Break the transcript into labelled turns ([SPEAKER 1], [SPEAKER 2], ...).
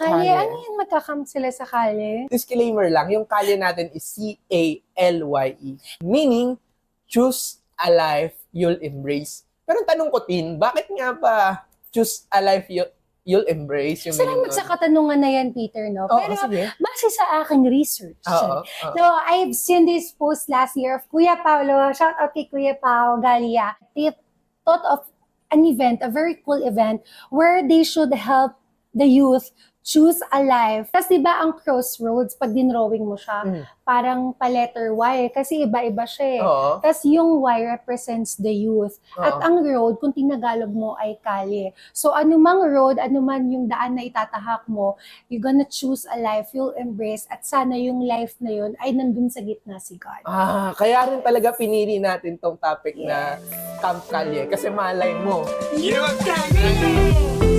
[SPEAKER 1] Kalye, ano yan magkakam sila sa kalye?
[SPEAKER 2] Disclaimer lang, yung kalye natin is C-A-L-Y-E. Meaning, choose a life you'll embrace. Pero tanong ko, Tin, bakit nga ba choose a life you'll embrace? Yung
[SPEAKER 1] Salamat
[SPEAKER 2] meaning
[SPEAKER 1] sa
[SPEAKER 2] nun?
[SPEAKER 1] katanungan na yan, Peter, no?
[SPEAKER 2] Oo,
[SPEAKER 1] Pero
[SPEAKER 2] sige.
[SPEAKER 1] base sa aking research,
[SPEAKER 2] Oo.
[SPEAKER 1] no, I've seen this post last year of Kuya Paolo, shout out kay Kuya Pao Galia. They thought of an event, a very cool event, where they should help the youth choose a life. Kasi diba ang crossroads, pag dinrawing mo siya, parang pa-letter Y, kasi iba-iba siya eh.
[SPEAKER 2] Oo.
[SPEAKER 1] Tapos yung Y represents the youth.
[SPEAKER 2] Oo.
[SPEAKER 1] At ang road, kung tinagalog mo, ay kalye. So anumang road, anuman yung daan na itatahak mo, you're gonna choose a life you'll embrace at sana yung life na yun ay nandun sa gitna si God.
[SPEAKER 2] Kaya rin talaga pinili natin tong topic na Camp Kalye. Kasi malay mo,
[SPEAKER 1] Youth Kalye!